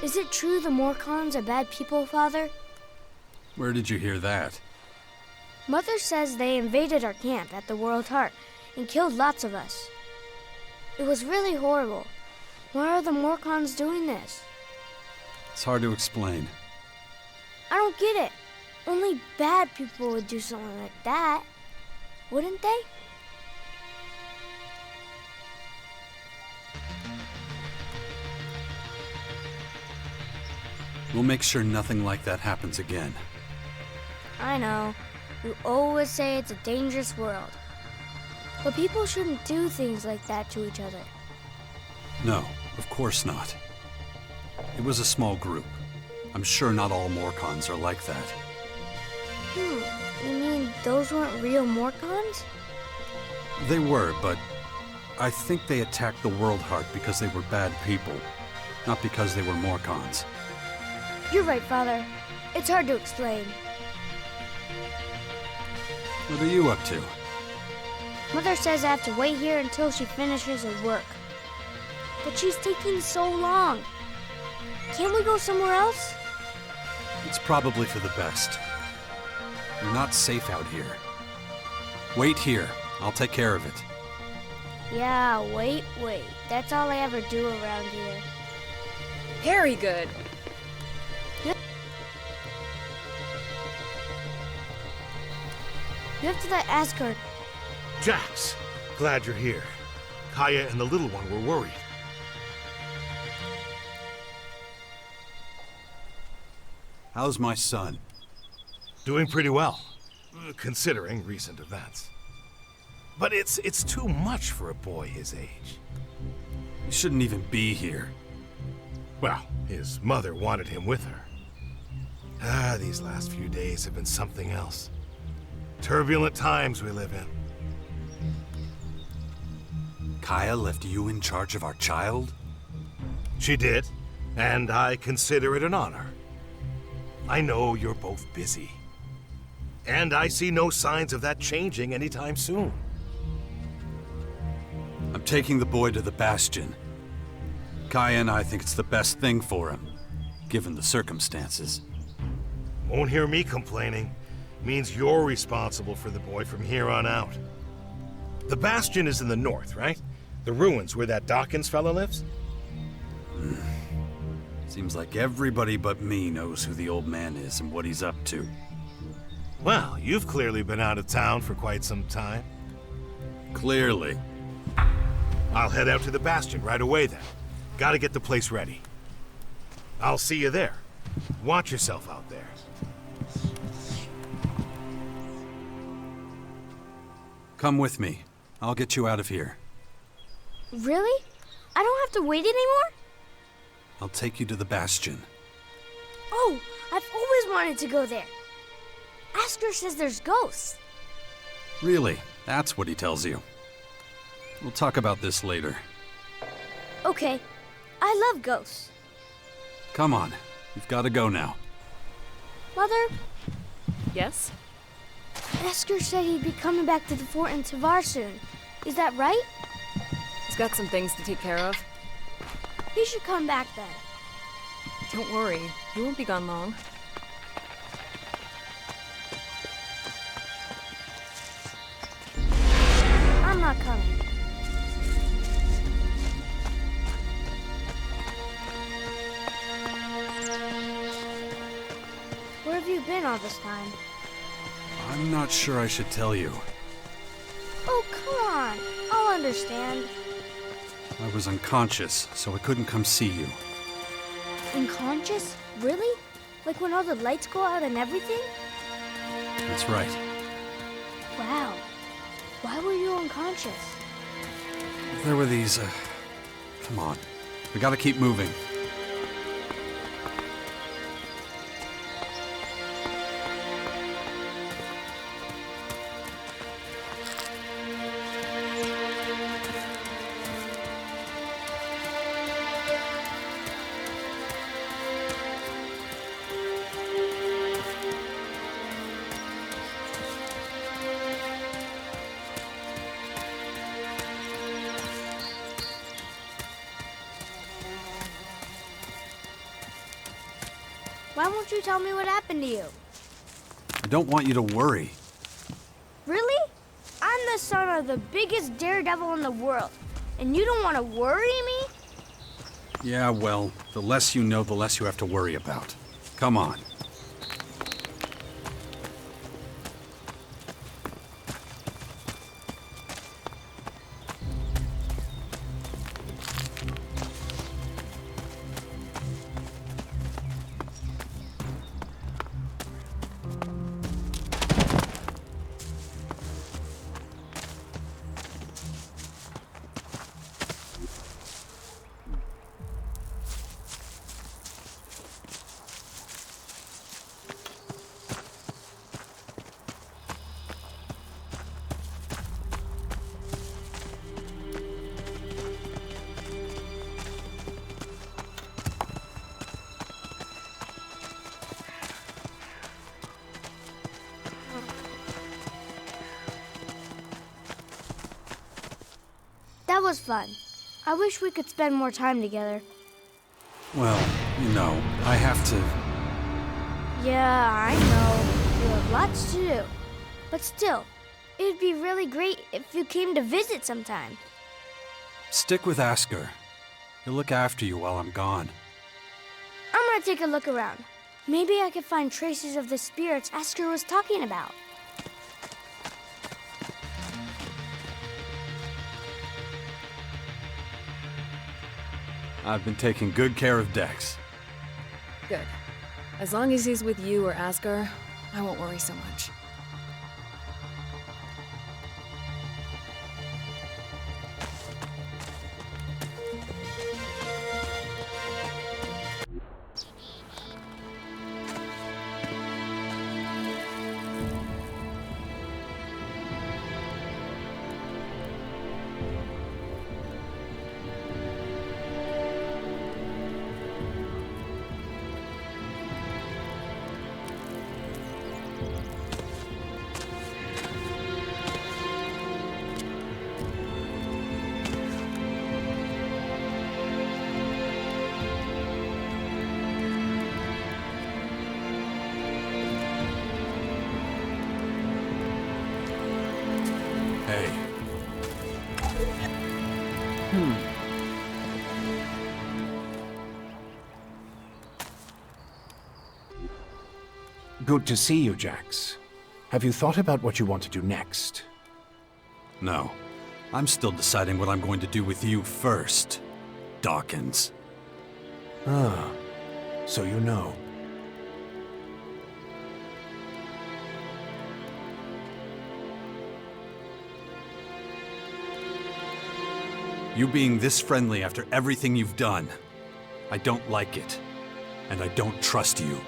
Is it true the Morcons are bad people, Father? Where did you hear that? Mother says they invaded our camp at the World Heart and killed lots of us. It was really horrible. Why are the Morcons doing this? It's hard to explain. I don't get it. Only bad people would do something like that, wouldn't they? We'll make sure nothing like that happens again. I know. You always say it's a dangerous world. But people shouldn't do things like that to each other. No, of course not. It was a small group. I'm sure not all Morcons are like that. You mean those weren't real Morcons? They were, but I think they attacked the World Heart because they were bad people, not because they were Morcons. You're right, Father. It's hard to explain. What are you up to? Mother says I have to wait here until she finishes her work. But she's taking so long. Can't we go somewhere else? It's probably for the best. You're not safe out here. Wait here. I'll take care of it. Yeah, wait. That's all I ever do around here. Very good. You have to let Asgard. Jax, glad you're here. Kaya and the little one were worried. How's my son? Doing pretty well, considering recent events. But it's too much for a boy his age. He shouldn't even be here. Well, his mother wanted him with her. These last few days have been something else. Turbulent times we live in. Kaya left you in charge of our child? She did, and I consider it an honor. I know you're both busy. And I see no signs of that changing anytime soon. I'm taking the boy to the Bastion. Kaya and I think it's the best thing for him, given the circumstances. Won't hear me complaining. Means you're responsible for the boy from here on out. The Bastion is in the north, right? The ruins where that Dawkins fella lives? Seems like everybody but me knows who the old man is and what he's up to. Well, you've clearly been out of town for quite some time. Clearly. I'll head out to the Bastion right away then. Gotta get the place ready. I'll see you there. Watch yourself out there. Come with me. I'll get you out of here. Really? I don't have to wait anymore? I'll take you to the Bastion. Oh, I've always wanted to go there. Asker says there's ghosts. Really? That's what he tells you. We'll talk about this later. Okay. I love ghosts. Come on. You've got to go now. Mother, Yes? Asker said he'd be coming back to the fort in Tavar soon. Is that right? He's got some things to take care of. He should come back then. Don't worry, he won't be gone long. I'm not coming. Where have you been all this time? I'm not sure I should tell you. Oh, come on. I'll understand. I was unconscious, so I couldn't come see you. Unconscious? Really? Like when all the lights go out and everything? That's right. Wow. Why were you unconscious? There were these, Come on. We gotta keep moving. Why won't you tell me what happened to you? I don't want you to worry. Really? I'm the son of the biggest daredevil in the world, and you don't want to worry me? Yeah, well, the less you know, the less you have to worry about. Come on. That was fun. I wish we could spend more time together. Well, you know, I have to... Yeah, I know. You have lots to do. But still, it'd be really great if you came to visit sometime. Stick with Asker. He'll look after you while I'm gone. I'm gonna take a look around. Maybe I could find traces of the spirits Asker was talking about. I've been taking good care of Dex. Good. As long as he's with you or Asker, I won't worry so much. Hey. Good to see you, Jax. Have you thought about what you want to do next? No. I'm still deciding what I'm going to do with you first, Dawkins. Ah, so you know. You being this friendly after everything you've done, I don't like it. And I don't trust you.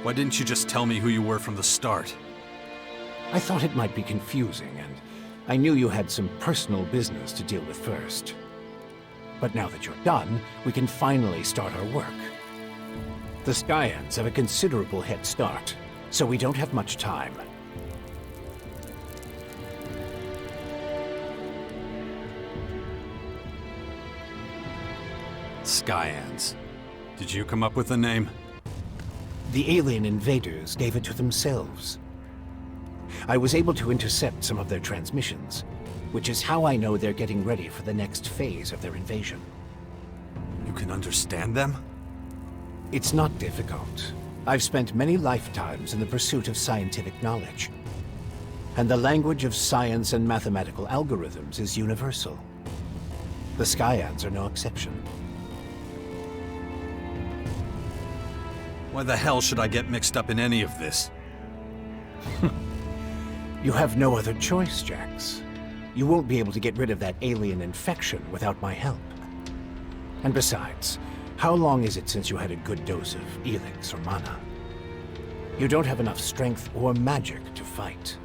Why didn't you just tell me who you were from the start? I thought it might be confusing, and I knew you had some personal business to deal with first. But now that you're done, we can finally start our work. The Skyands have a considerable head start, so we don't have much time. Skyands. Did you come up with the name? The alien invaders gave it to themselves. I was able to intercept some of their transmissions, which is how I know they're getting ready for the next phase of their invasion. You can understand them? It's not difficult. I've spent many lifetimes in the pursuit of scientific knowledge. And the language of science and mathematical algorithms is universal. The Skyands are no exception. Why the hell should I get mixed up in any of this? You have no other choice, Jax. You won't be able to get rid of that alien infection without my help. And besides, how long is it since you had a good dose of ELEX or mana? You don't have enough strength or magic to fight,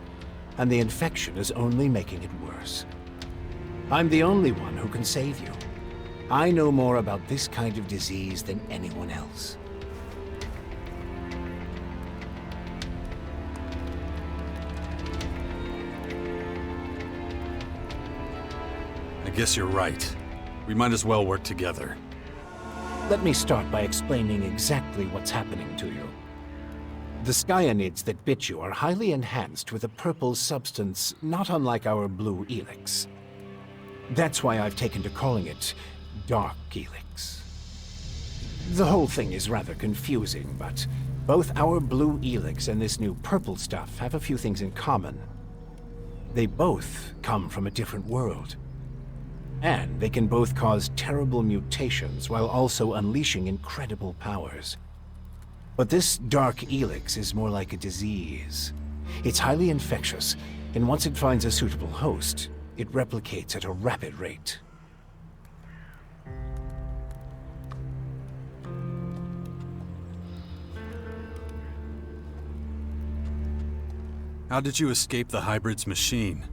and the infection is only making it worse. I'm the only one who can save you. I know more about this kind of disease than anyone else. I guess you're right. We might as well work together. Let me start by explaining exactly what's happening to you. The Skyands that bit you are highly enhanced with a purple substance not unlike our blue ELEX. That's why I've taken to calling it Dark ELEX. The whole thing is rather confusing, but both our blue ELEX and this new purple stuff have a few things in common. They both come from a different world. And they can both cause terrible mutations while also unleashing incredible powers. But this Dark ELEX is more like a disease. It's highly infectious, and once it finds a suitable host, it replicates at a rapid rate. How did you escape the hybrid's machine?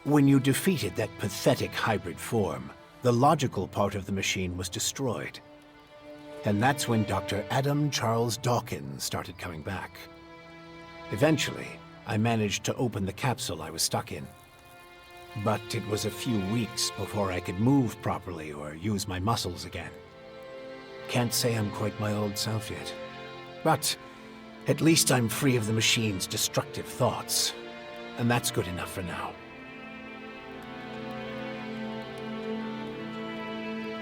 When you defeated that pathetic hybrid form, the logical part of the machine was destroyed. And that's when Dr. Adam Charles Dawkins started coming back. Eventually, I managed to open the capsule I was stuck in. But it was a few weeks before I could move properly or use my muscles again. Can't say I'm quite my old self yet. But at least I'm free of the machine's destructive thoughts. And that's good enough for now.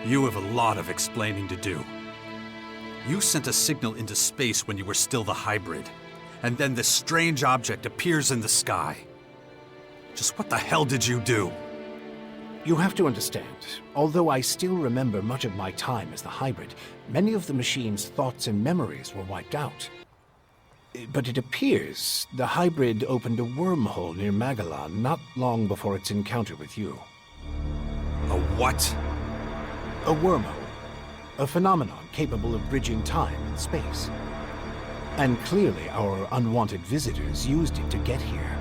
You have a lot of explaining to do. You sent a signal into space when you were still the hybrid, and then this strange object appears in the sky. Just what the hell did you do? You have to understand, although I still remember much of my time as the hybrid, many of the machine's thoughts and memories were wiped out. But it appears the hybrid opened a wormhole near Magalan not long before its encounter with you. A what? A wormhole. A phenomenon capable of bridging time and space. And clearly our unwanted visitors used it to get here.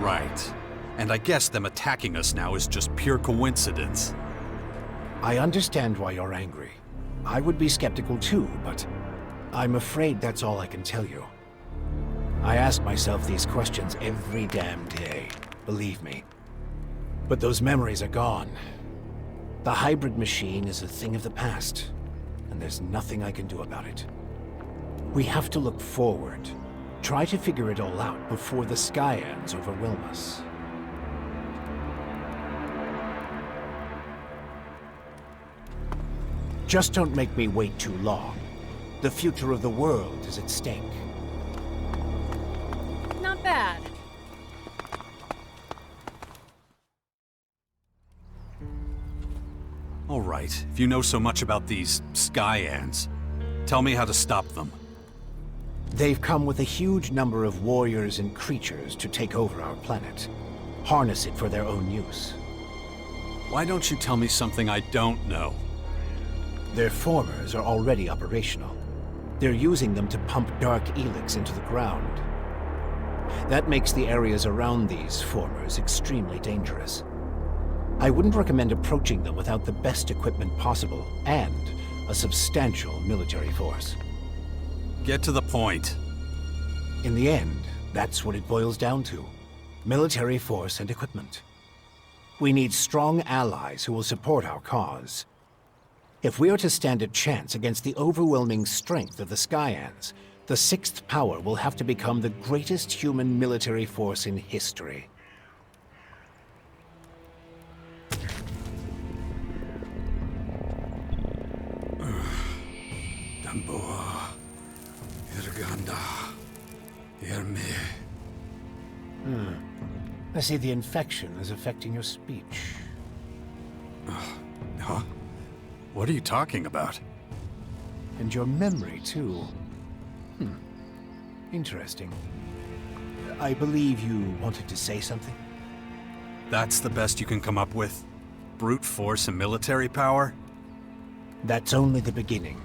Right. And I guess them attacking us now is just pure coincidence. I understand why you're angry. I would be skeptical too, but I'm afraid that's all I can tell you. I ask myself these questions every damn day, believe me. But those memories are gone. The hybrid machine is a thing of the past, and there's nothing I can do about it. We have to look forward, try to figure it all out before the Skyands overwhelm us. Just don't make me wait too long. The future of the world is at stake. Not bad. All right, if you know so much about these Skyands, tell me how to stop them. They've come with a huge number of warriors and creatures to take over our planet. Harness it for their own use. Why don't you tell me something I don't know? Their formers are already operational. They're using them to pump Dark ELEX into the ground. That makes the areas around these formers extremely dangerous. I wouldn't recommend approaching them without the best equipment possible, and a substantial military force. Get to the point. In the end, that's what it boils down to. Military force and equipment. We need strong allies who will support our cause. If we are to stand a chance against the overwhelming strength of the Skyands, the Sixth Power will have to become the greatest human military force in history. Damboa, Irganda, Irme. I see the infection is affecting your speech. Huh? What are you talking about? And your memory, too. Interesting. I believe you wanted to say something? That's the best you can come up with? Brute force and military power? That's only the beginning.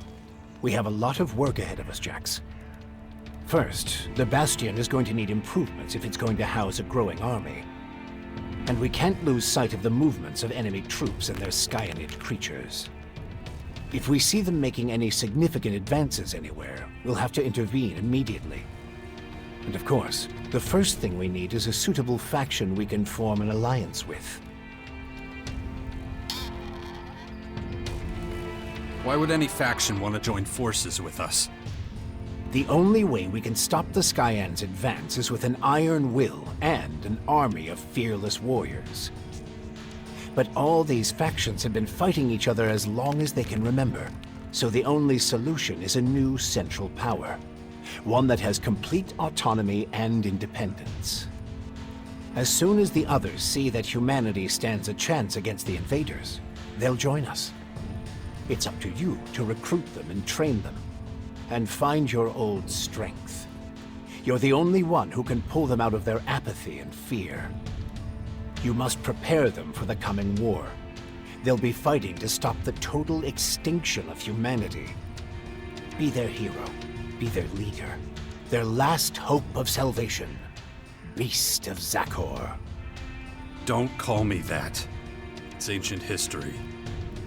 We have a lot of work ahead of us, Jax. First, the Bastion is going to need improvements if it's going to house a growing army. And we can't lose sight of the movements of enemy troops and their Skyanid creatures. If we see them making any significant advances anywhere, we'll have to intervene immediately. And of course, the first thing we need is a suitable faction we can form an alliance with. Why would any faction want to join forces with us? The only way we can stop the Skyands' advance is with an iron will and an army of fearless warriors. But all these factions have been fighting each other as long as they can remember, so the only solution is a new central power. One that has complete autonomy and independence. As soon as the others see that humanity stands a chance against the invaders, they'll join us. It's up to you to recruit them and train them, and find your old strength. You're the only one who can pull them out of their apathy and fear. You must prepare them for the coming war. They'll be fighting to stop the total extinction of humanity. Be their hero. Be their leader. Their last hope of salvation. Beast of Zakor. Don't call me that. It's ancient history.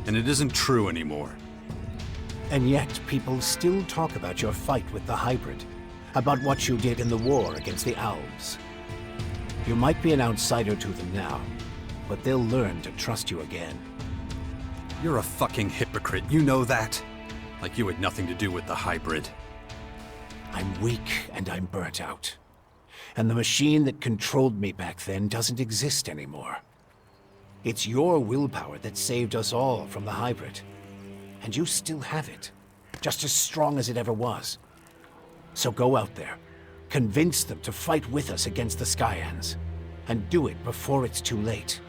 And it isn't true anymore. And yet, people still talk about your fight with the hybrid. About what you did in the war against the Elves. You might be an outsider to them now, but they'll learn to trust you again. You're a fucking hypocrite, you know that? Like you had nothing to do with the hybrid. I'm weak and I'm burnt out. And the machine that controlled me back then doesn't exist anymore. It's your willpower that saved us all from the hybrid. And you still have it, just as strong as it ever was. So go out there, convince them to fight with us against the Skyands, and do it before it's too late.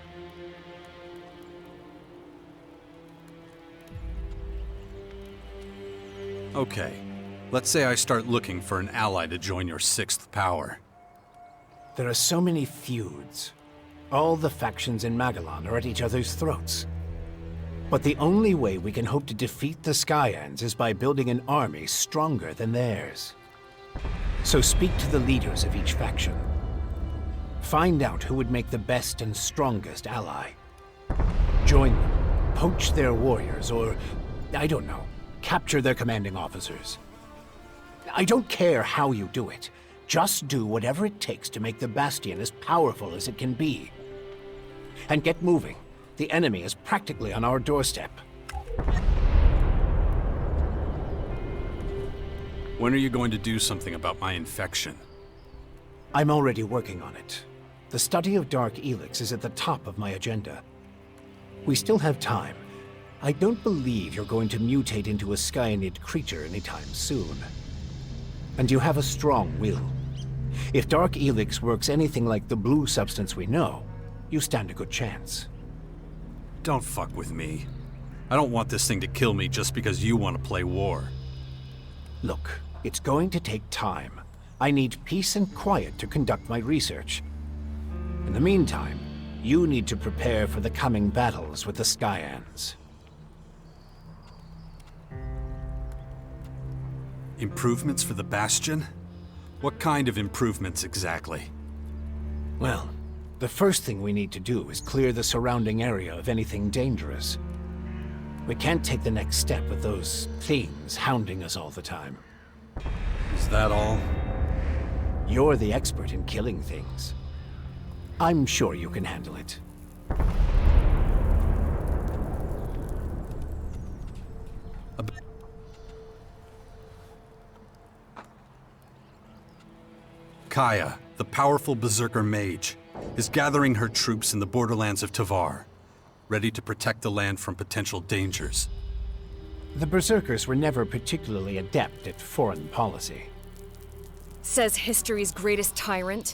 Okay, let's say I start looking for an ally to join your sixth power. There are so many feuds. All the factions in Magalan are at each other's throats. But the only way we can hope to defeat the Skyands is by building an army stronger than theirs. So speak to the leaders of each faction. Find out who would make the best and strongest ally. Join them, poach their warriors, or, I don't know, capture their commanding officers. I don't care how you do it. Just do whatever it takes to make the Bastion as powerful as it can be. And get moving. The enemy is practically on our doorstep. When are you going to do something about my infection? I'm already working on it. The study of Dark ELEX is at the top of my agenda. We still have time. I don't believe you're going to mutate into a Skyanid creature anytime soon. And you have a strong will. If Dark ELEX works anything like the blue substance we know, you stand a good chance. Don't fuck with me. I don't want this thing to kill me just because you want to play war. Look, it's going to take time. I need peace and quiet to conduct my research. In the meantime, you need to prepare for the coming battles with the Skyands. Improvements for the Bastion? What kind of improvements exactly? Well, the first thing we need to do is clear the surrounding area of anything dangerous. We can't take the next step with those things hounding us all the time. Is that all? You're the expert in killing things. I'm sure you can handle it. Kaya, the powerful Berserker mage, is gathering her troops in the borderlands of Tavar, ready to protect the land from potential dangers. The Berserkers were never particularly adept at foreign policy. Says history's greatest tyrant.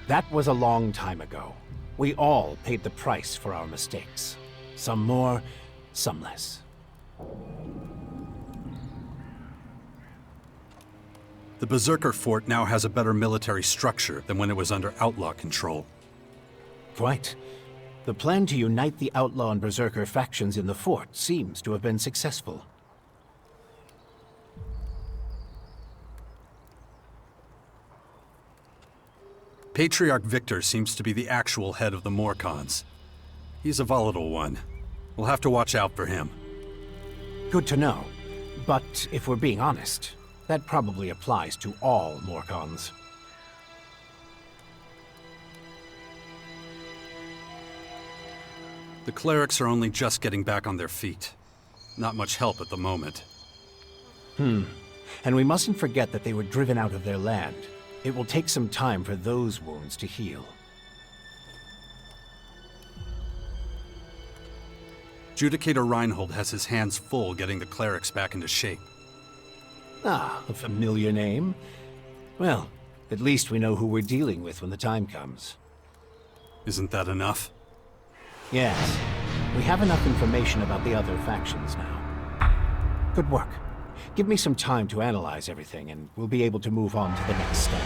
That was a long time ago. We all paid the price for our mistakes. Some more, some less. The Berserker fort now has a better military structure than when it was under outlaw control. Quite. The plan to unite the outlaw and Berserker factions in the fort seems to have been successful. Patriarch Victor seems to be the actual head of the Morcons. He's a volatile one. We'll have to watch out for him. Good to know. But if we're being honest, that probably applies to all Morcons. The clerics are only just getting back on their feet. Not much help at the moment. And we mustn't forget that they were driven out of their land. It will take some time for those wounds to heal. Judicator Reinhold has his hands full getting the clerics back into shape. Ah, a familiar name. Well, at least we know who we're dealing with when the time comes. Isn't that enough? Yes. We have enough information about the other factions now. Good work. Give me some time to analyze everything, and we'll be able to move on to the next step.